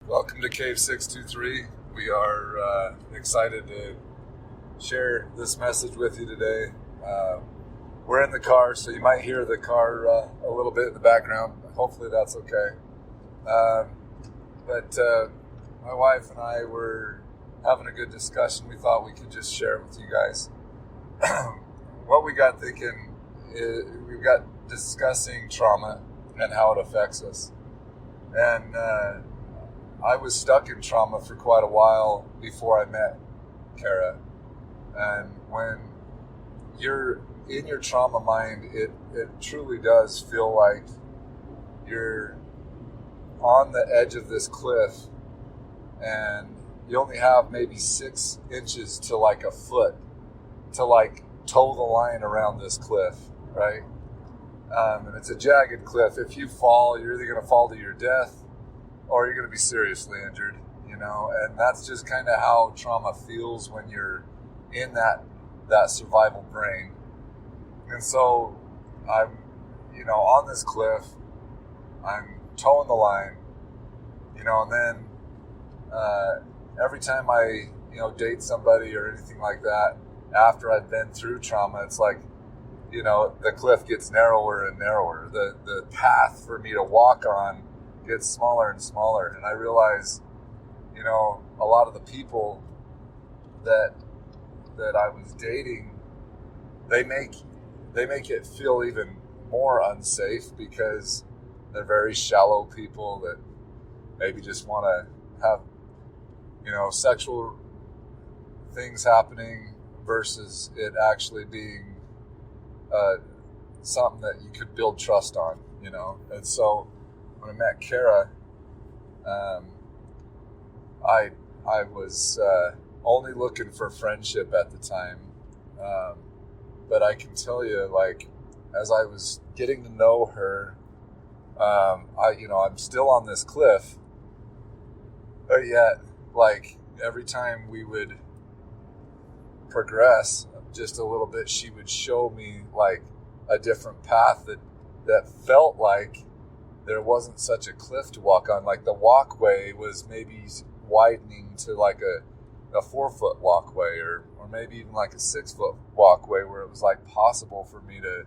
Welcome to Cave 623. We are excited to share this message with you today. We're in the car, so you might hear the car a little bit in the background. Hopefully that's okay. But my wife and I were having a good discussion. We thought we could just share it with you guys. What we got thinking is we got discussing trauma and how it affects us. And I was stuck in trauma for quite a while before I met Kara. And when you're in your trauma mind, it truly does feel like you're on the edge of this cliff and you only have maybe 6 inches to like a foot to like toe the line around this cliff, right? And it's a jagged cliff. If you fall, you're either going to fall to your death or you're going to be seriously injured, and that's just kind of how trauma feels when you're in that survival brain. And so I'm, on this cliff, I'm towing the line, and then every time I, date somebody or anything like that, after I've been through trauma, it's like, the cliff gets narrower and narrower. The path for me to walk on gets smaller and smaller. And I realize, a lot of the people that I was dating, they make it feel even more unsafe because they're very shallow people that maybe just want to have, sexual things happening versus it actually being something that you could build trust on, And so when I met Kara, I was only looking for friendship at the time, but I can tell you, like, as I was getting to know her, I'm still on this cliff, but yet, like, every time we would progress just a little bit, she would show me like a different path that felt like there wasn't such a cliff to walk on. Like the walkway was maybe widening to like a 4-foot walkway or maybe even like a 6-foot walkway where it was like possible for me to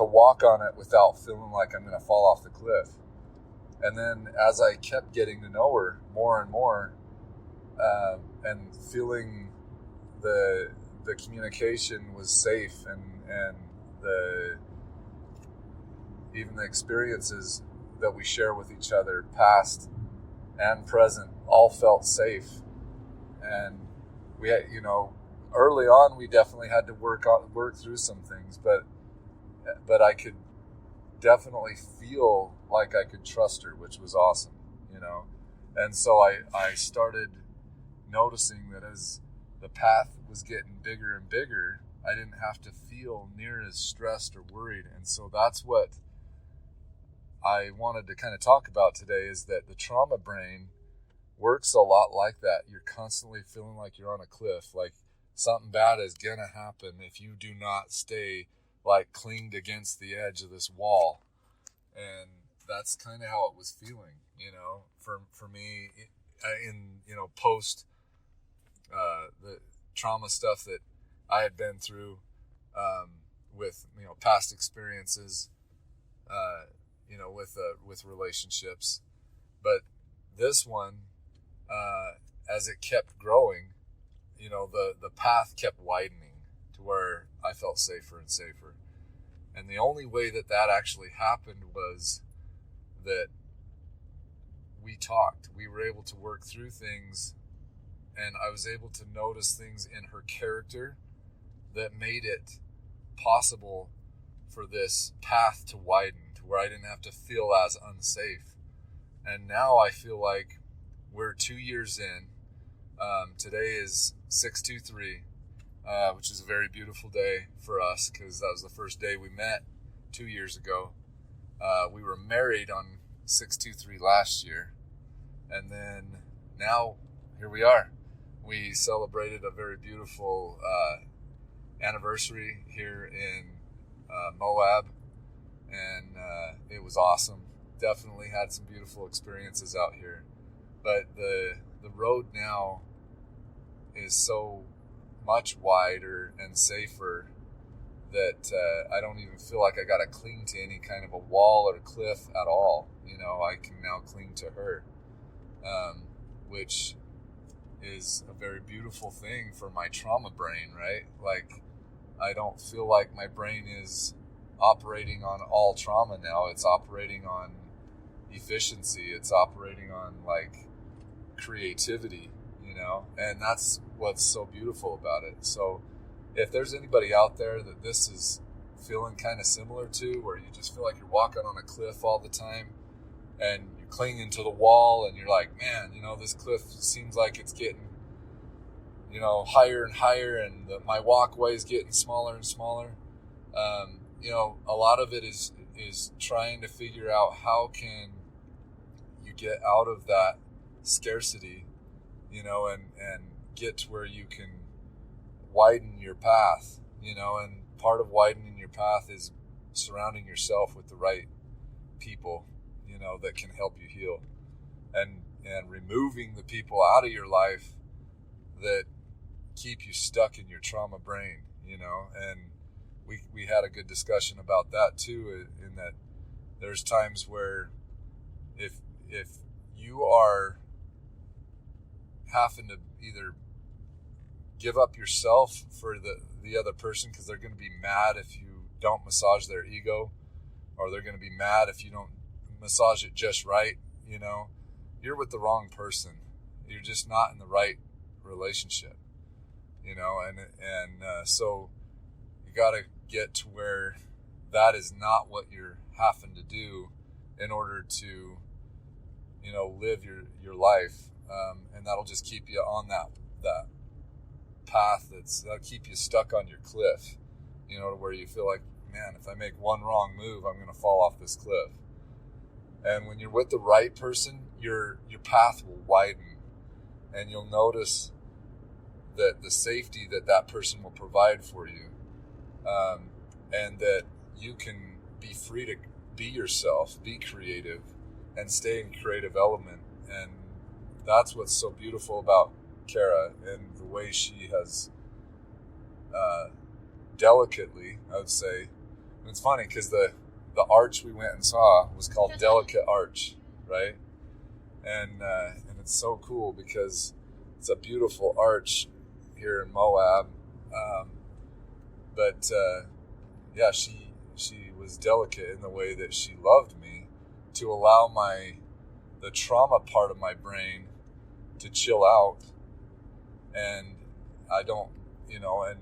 walk on it without feeling like I'm going to fall off the cliff. And then as I kept getting to know her more and more, and feeling the communication was safe and even the experiences that we share with each other, past and present, all felt safe. And we had, early on we definitely had to work through some things, but I could definitely feel like I could trust her, which was awesome, And so I started noticing that as the path was getting bigger and bigger, I didn't have to feel near as stressed or worried. And so that's what I wanted to kind of talk about today, is that the trauma brain works a lot like that. You're constantly feeling like you're on a cliff, like something bad is going to happen if you do not stay like clinged against the edge of this wall. And that's kind of how it was feeling, for me in, post the trauma stuff that I had been through, with, past experiences, with relationships. But this one, as it kept growing, the path kept widening to where I felt safer and safer. And the only way that actually happened was that we talked. We were able to work through things, and I was able to notice things in her character that made it possible for this path to widen to where I didn't have to feel as unsafe. And now I feel like we're 2 years in. Today is 6/23, which is a very beautiful day for us because that was the first day we met 2 years ago. We were married on 6/23 last year, and then now here we are. We celebrated a very beautiful anniversary here in Moab, and it was awesome. Definitely had some beautiful experiences out here. but the road now is so much wider and safer that I don't even feel like I got to cling to any kind of a wall or a cliff at all. I can now cling to her, which is a very beautiful thing for my trauma brain, right? Like, I don't feel like my brain is operating on all trauma now. It's operating on efficiency. It's operating on like creativity, and that's what's so beautiful about it. So if there's anybody out there that this is feeling kind of similar to, where you just feel like you're walking on a cliff all the time and you're clinging to the wall and you're like, man, this cliff seems like it's getting, higher and higher, and my walkway is getting smaller and smaller. A lot of it is trying to figure out how can you get out of that scarcity, and get to where you can widen your path, and part of widening your path is surrounding yourself with the right people, that can help you heal, and removing the people out of your life that keep you stuck in your trauma brain, and we had a good discussion about that too, in that there's times where if you are having to either give up yourself for the other person because they're going to be mad if you don't massage their ego, or they're going to be mad if you don't massage it just right, you're with the wrong person. You're just not in the right relationship, so you got to get to where that is not what you're having to do in order to, live your life, and that'll just keep you on that path that'll keep you stuck on your cliff, to where you feel like, man, if I make one wrong move, I'm going to fall off this cliff. And when you're with the right person, your path will widen, and you'll notice that the safety that person will provide for you, and that you can be free to be yourself, be creative, and stay in creative element. And that's what's so beautiful about Kara, and the way she has delicately, I would say. And it's funny because the arch we went and saw was called Delicate Arch, right? And it's so cool because it's a beautiful arch here in Moab. But she was delicate in the way that she loved me, to allow the trauma part of my brain to chill out. And I don't, and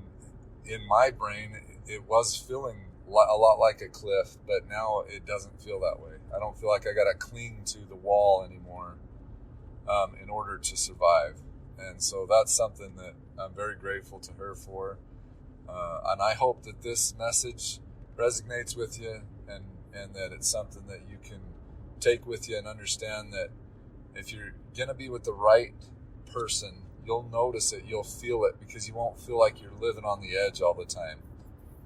in my brain, it was feeling a lot like a cliff, but now it doesn't feel that way. I don't feel like I got to cling to the wall anymore in order to survive. And so that's something that I'm very grateful to her for. And I hope that this message resonates with you, and that it's something that you can take with you and understand that if you're going to be with the right person, you'll notice it, you'll feel it, because you won't feel like you're living on the edge all the time.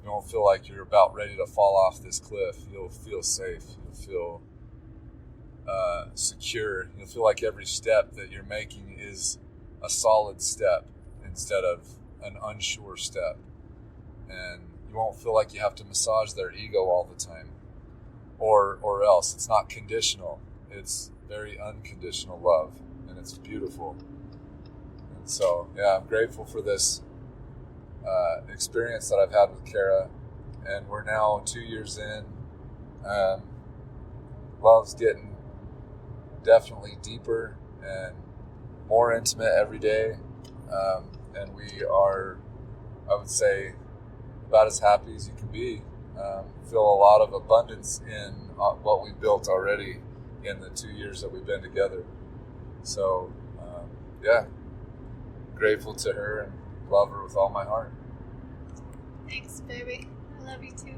You won't feel like you're about ready to fall off this cliff. You'll feel safe. You'll feel secure. You'll feel like every step that you're making is a solid step instead of an unsure step. And you won't feel like you have to massage their ego all the time, or else. It's not conditional. It's very unconditional love, and it's beautiful. And so, I'm grateful for this experience that I've had with Kara, and we're now 2 years in. Love's getting definitely deeper and more intimate every day, and we are, I would say, about as happy as you can be. Feel a lot of abundance in what we've built already in the 2 years that we've been together. So, grateful to her and love her with all my heart. Thanks, baby. I love you too.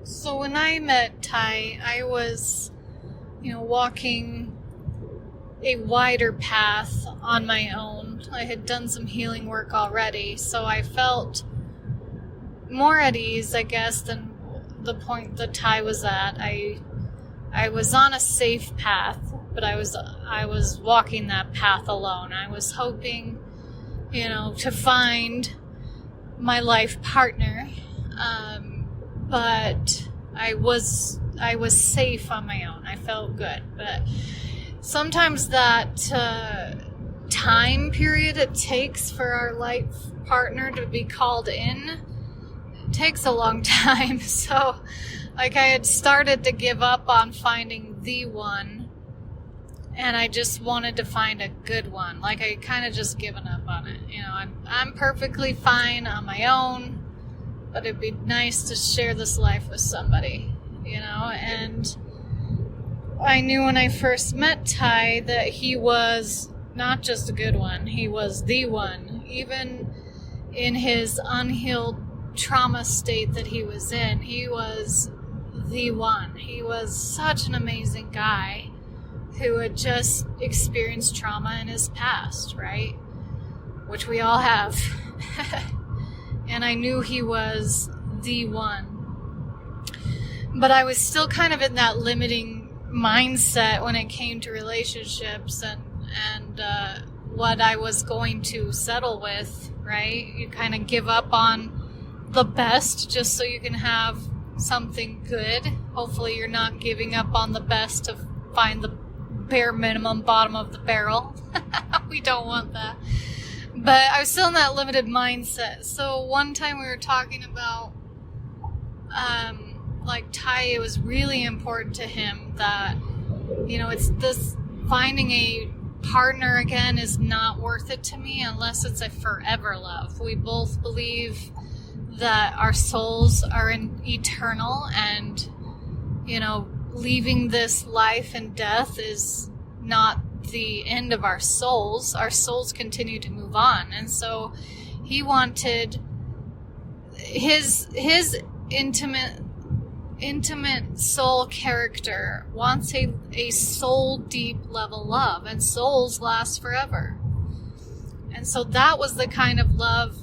So when I met Ty, I was, walking a wider path on my own. I had done some healing work already, so I felt more at ease, I guess, than the point that Ty was at. I was on a safe path, but I was walking that path alone. I was hoping, to find my life partner, but I was safe on my own. I felt good, but sometimes that time period it takes for our life partner to be called in, it takes a long time. So, I had started to give up on finding the one, and I just wanted to find a good one. I kind of just given up on it. I'm perfectly fine on my own, but it'd be nice to share this life with somebody, and I knew when I first met Ty that he was not just a good one, he was the one. Even in his unhealed trauma state that he was in, he was the one. He was such an amazing guy who had just experienced trauma in his past, right? Which we all have. And I knew he was the one. But I was still kind of in that limiting mindset when it came to relationships and what I was going to settle with, right? You kind of give up on the best just so you can have something good. Hopefully you're not giving up on the best to find the bare minimum bottom of the barrel. We don't want that. But I was still in that limited mindset. So one time we were talking about Ty, it was really important to him that, it's this finding a partner again is not worth it to me unless it's a forever love. We both believe that our souls are eternal, and leaving this life and death is not the end of our souls. Our souls continue to move on. And so he wanted his intimate soul character wants a soul deep level love, and souls last forever. And so that was the kind of love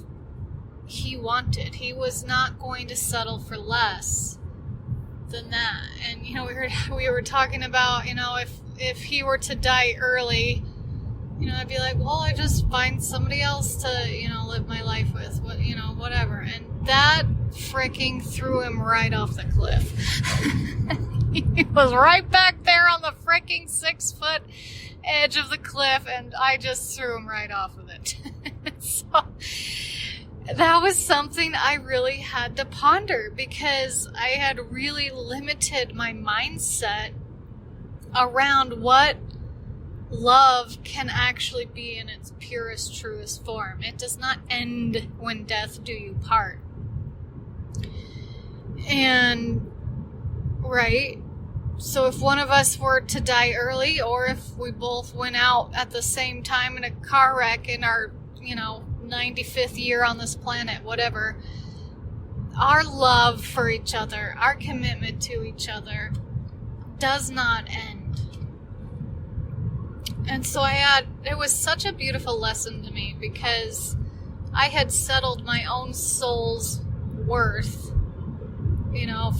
he wanted. He was not going to settle for less than that. And we were talking about, if he were to die early, I'd be like, well, I just find somebody else to, live my life with, whatever. And that freaking threw him right off the cliff. He was right back there on the freaking 6-foot edge of the cliff, and I just threw him right off of it. So that was something I really had to ponder, because I had really limited my mindset around what love can actually be in its purest, truest form. It does not end when death do you part. And, right? So if one of us were to die early, or if we both went out at the same time in a car wreck in our, 95th year on this planet, whatever, our love for each other, our commitment to each other does not end. And so it was such a beautiful lesson to me, because I had settled my own soul's worth,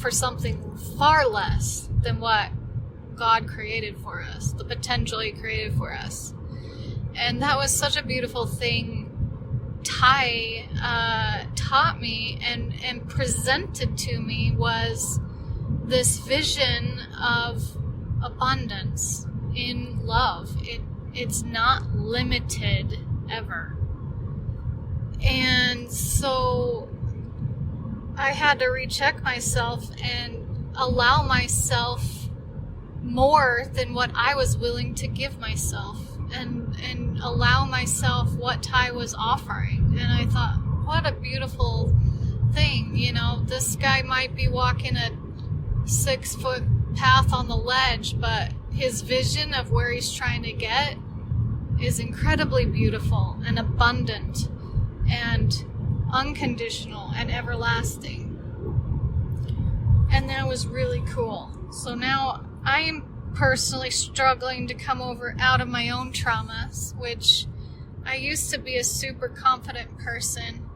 for something far less than what God created for us, the potential He created for us. And that was such a beautiful thing Ty taught me and presented to me, was this vision of abundance in love. It's not limited ever. And so I had to recheck myself and allow myself more than what I was willing to give myself, and allow myself what Ty was offering. And I thought, what a beautiful thing. This guy might be walking a 6-foot path on the ledge, but his vision of where he's trying to get is incredibly beautiful and abundant and unconditional and everlasting. And that was really cool. So now I am personally struggling to come out of my own traumas, which I used to be a super confident person.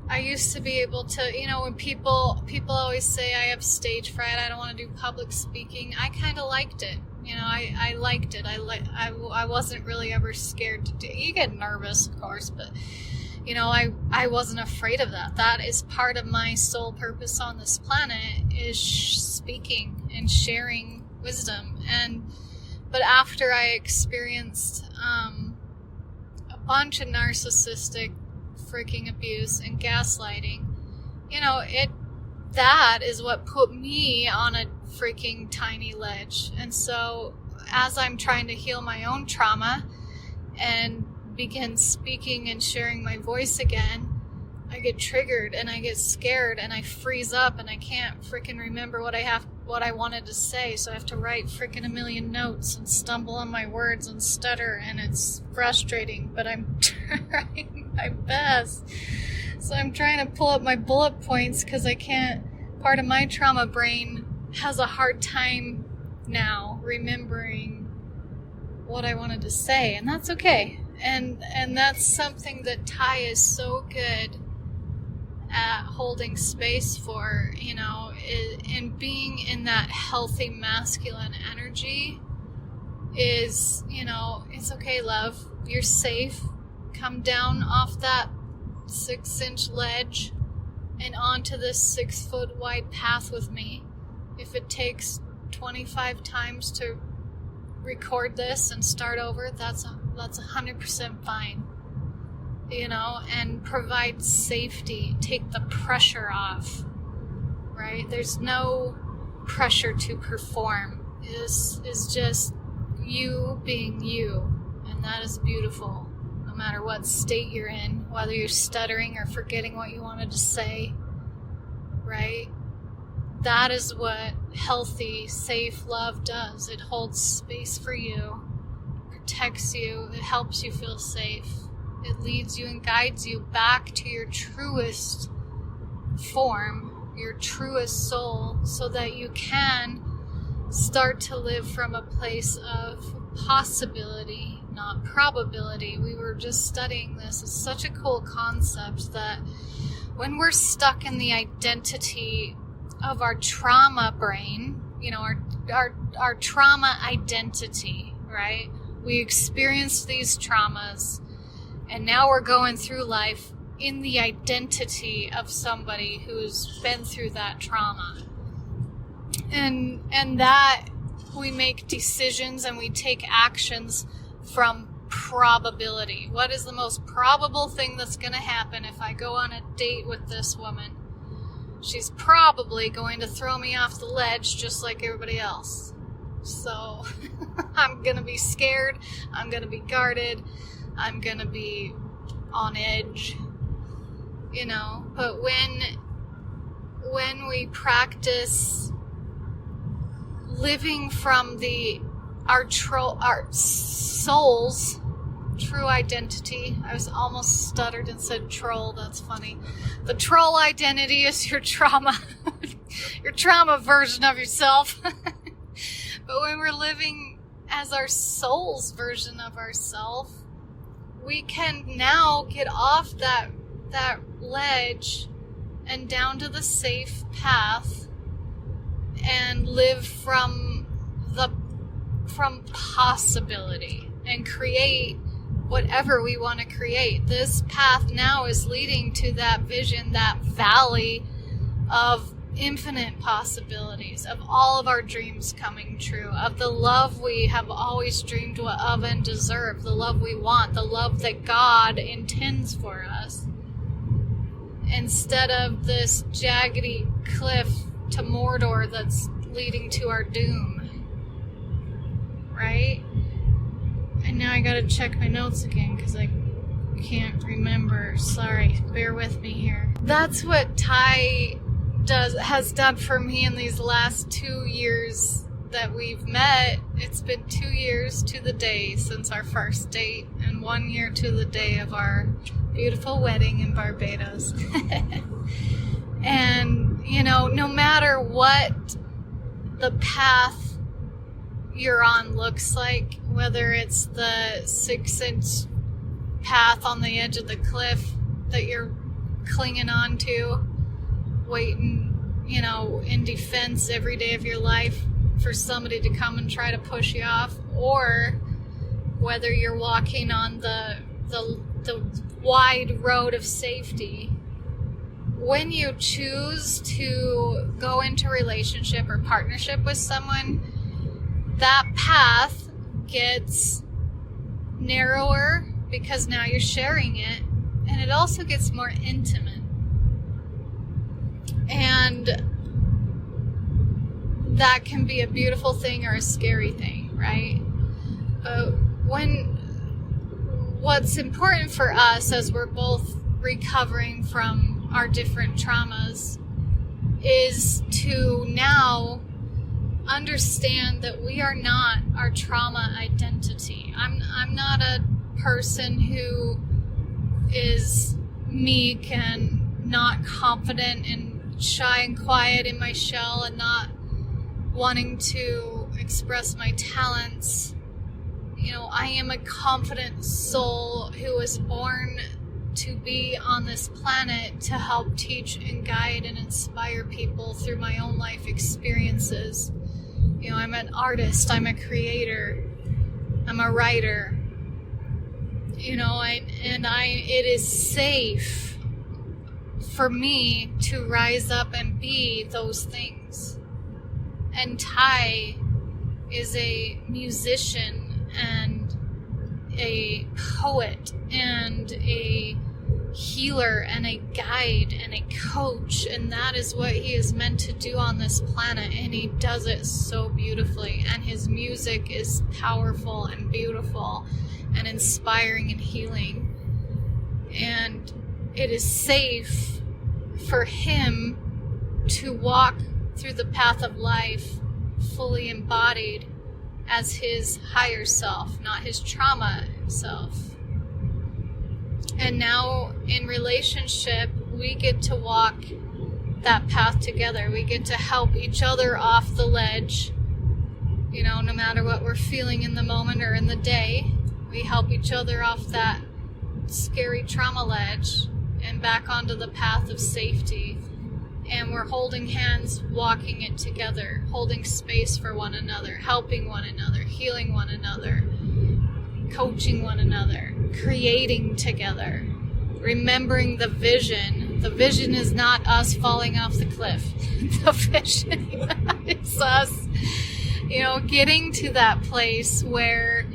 I used to be able to, when people always say I have stage fright, I don't want to do public speaking, I kind of liked it. I liked it. I wasn't really ever scared to do it. You get nervous, of course, but I wasn't afraid of that. That is part of my sole purpose on this planet, is speaking and sharing wisdom. But after I experienced a bunch of narcissistic freaking abuse and gaslighting, that is what put me on a freaking tiny ledge. And so as I'm trying to heal my own trauma and begin speaking and sharing my voice again, I get triggered and I get scared and I freeze up and I can't freaking remember what I wanted to say. So I have to write freaking a million notes and stumble on my words and stutter, and it's frustrating, but I'm trying my best. So I'm trying to pull up my bullet points because I can't. Part of my trauma brain has a hard time now remembering what I wanted to say, and that's okay. And that's something that Ty is so good at holding space for, and being in that healthy masculine energy is, it's okay, love. You're safe. Come down off that 6-inch ledge and onto this 6-foot wide path with me. If it takes 25 times to record this and start over, that's 100% fine. And provide safety, take the pressure off, right? There's no pressure to perform. This is just you being you, and that is beautiful. No matter what state you're in, whether you're stuttering or forgetting what you wanted to say, right? That is what healthy, safe love does. It holds space for you, protects you, it helps you feel safe. It leads you and guides you back to your truest form, your truest soul, so that you can start to live from a place of possibility, not probability. We were just studying this. It's such a cool concept that when we're stuck in the identity of our trauma brain, our trauma identity, right? We experienced these traumas, and now we're going through life in the identity of somebody who's been through that trauma. And that we make decisions and we take actions from probability. What is the most probable thing that's going to happen if I go on a date with this woman? She's probably going to throw me off the ledge just like everybody else. So I'm going to be scared. I'm going to be guarded. I'm going to be on edge. But when we practice living from our soul's true identity. I was almost stuttered and said troll. That's funny. The troll identity is your trauma version of yourself. But when we're living as our soul's version of ourself, we can now get off that ledge and down to the safe path and live from possibility and create whatever we want to create. This path now is leading to that vision, that valley of infinite possibilities, of all of our dreams coming true, of the love we have always dreamed of and deserve, the love we want, the love that God intends for us. Instead of this jaggedy cliff to Mordor that's leading to our doom. Right? And now I gotta check my notes again because I can't remember. Sorry, bear with me here. That's what Ty has done for me in these last 2 years that we've met. It's been 2 years to the day since our first date, and 1 year to the day of our beautiful wedding in Barbados. And, no matter what the path you're on looks like, whether it's the 6-inch path on the edge of the cliff that you're clinging on to, waiting, in defense every day of your life for somebody to come and try to push you off, or whether you're walking on the wide road of safety. When you choose to go into relationship or partnership with someone, that path gets narrower because now you're sharing it, and it also gets more intimate. And that can be a beautiful thing or a scary thing, right? But what's important for us as we're both recovering from our different traumas is to now understand that we are not our trauma identity. I'm not a person who is meek and not confident and shy and quiet in my shell and not wanting to express my talents. I am a confident soul who was born to be on this planet to help teach and guide and inspire people through my own life experiences. I'm an artist, I'm a creator, I'm a writer. It is safe for me to rise up and be those things. And Ty is a musician and a poet and a healer and a guide and a coach, and that is what he is meant to do on this planet, and he does it so beautifully, and his music is powerful and beautiful and inspiring and healing, and it is safe for him to walk through the path of life fully embodied as his higher self, not his trauma self. And now in relationship, we get to walk that path together. We get to help each other off the ledge. No matter what we're feeling in the moment or in the day, we help each other off that scary trauma ledge and back onto the path of safety. And we're holding hands, walking it together, holding space for one another, helping one another, healing one another, coaching one another, creating together, remembering the vision. The vision is not us falling off the cliff. The vision is us, getting to that place where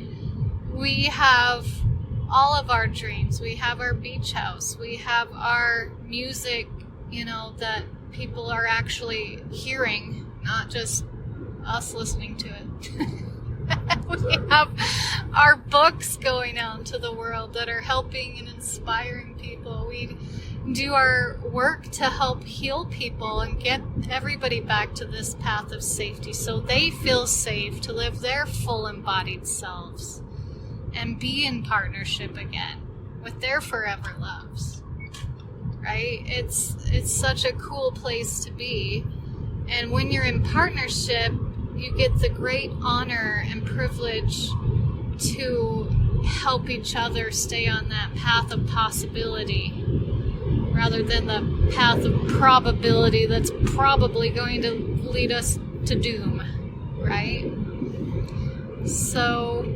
we have all of our dreams. We have our beach house. We have our music, that people are actually hearing, not just us listening to it. We have our books going out into the world that are helping and inspiring people. We do our work to help heal people and get everybody back to this path of safety so they feel safe to live their full embodied selves and be in partnership again with their forever loves. Right? It's such a cool place to be. And when you're in partnership, you get the great honor and privilege to help each other stay on that path of possibility rather than the path of probability that's probably going to lead us to doom, right? So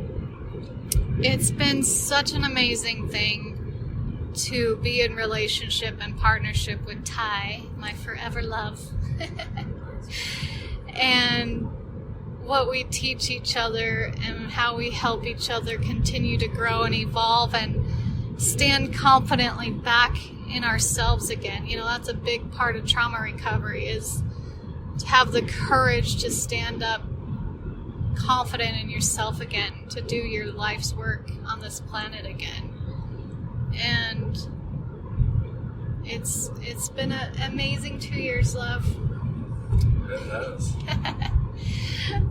it's been such an amazing thing to be in relationship and partnership with Ty, my forever love. And what we teach each other and how we help each other continue to grow and evolve and stand confidently back in ourselves again. That's a big part of trauma recovery, is to have the courage to stand up confident in yourself again, to do your life's work on this planet again. And it's been an amazing 2 years, love. It has.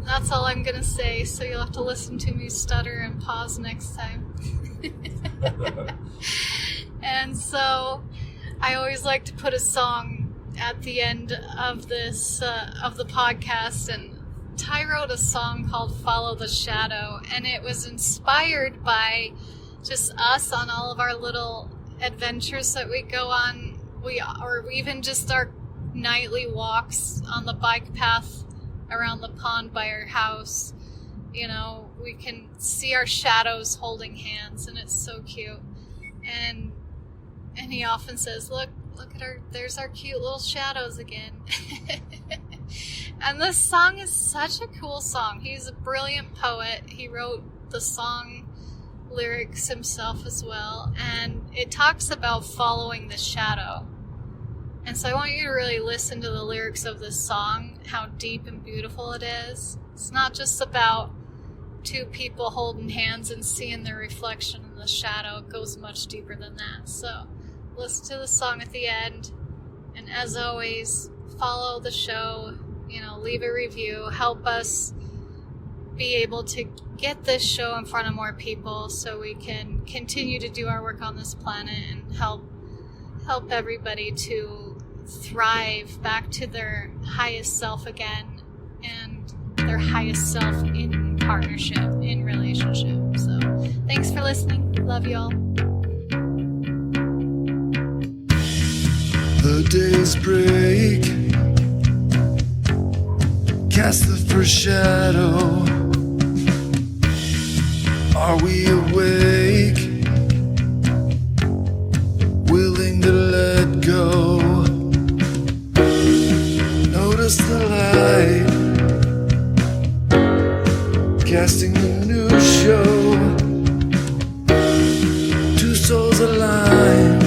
That's all I'm going to say, so you'll have to listen to me stutter and pause next time. And so I always like to put a song at the end of this, of the podcast, and Ty wrote a song called Follow the Shadow, and it was inspired by just us on all of our little adventures that we go on, or even just our nightly walks on the bike path around the pond by our house, you know, we can see our shadows holding hands, and it's so cute. And he often says, look there's our cute little shadows again. And this song is such a cool song. He's a brilliant poet. He wrote the song lyrics himself as well, and it talks about following the shadow. And so I want you to really listen to the lyrics of this song, how deep and beautiful it is. It's not just about two people holding hands and seeing their reflection in the shadow. It goes much deeper than that. So listen to the song at the end, and as always, follow the show, you know, leave a review, help us be able to get this show in front of more people so we can continue to do our work on this planet and help everybody to thrive back to their highest self again, and their highest self in partnership, in relationship. So thanks for listening. Love you all. The days break, cast the first shadow. Are we awake, willing to let go? Notice the light, casting a new show. Two souls align,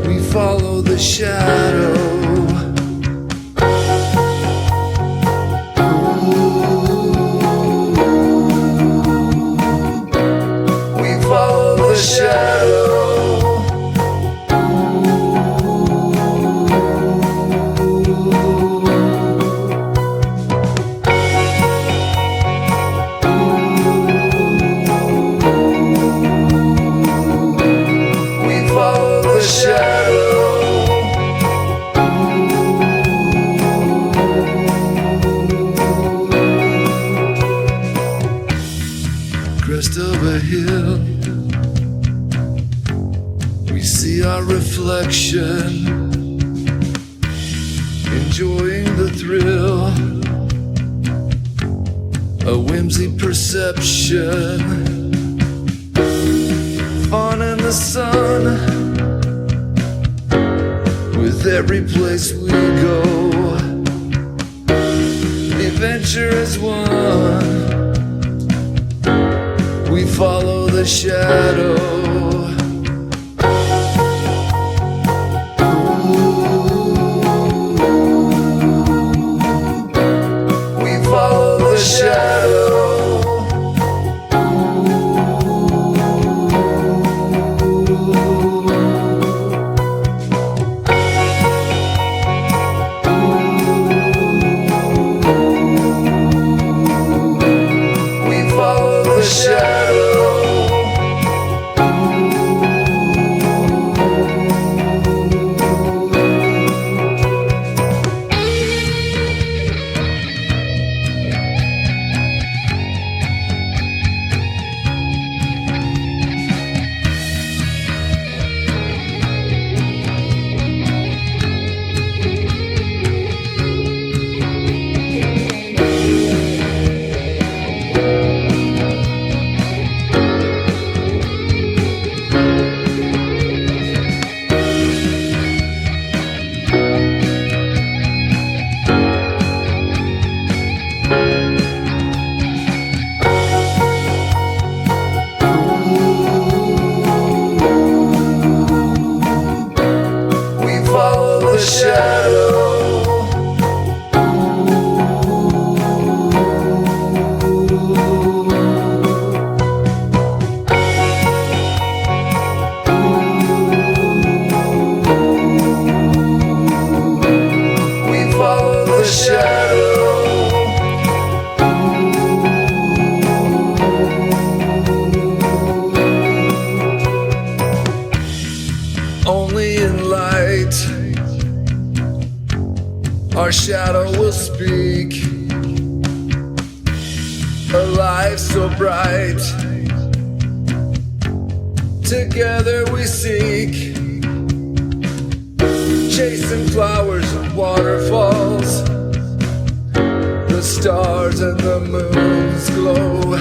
we follow the shadow. Crest of a hill, we see our reflection, enjoying the thrill, a whimsy perception, fun in the sun, with every place we go, adventure is one. We follow the shadow. We follow the shadow. We follow the shadow. Only in light our shadow will speak, a life so bright, together we seek, chasing flowers and waterfalls, the stars and the moon's glow.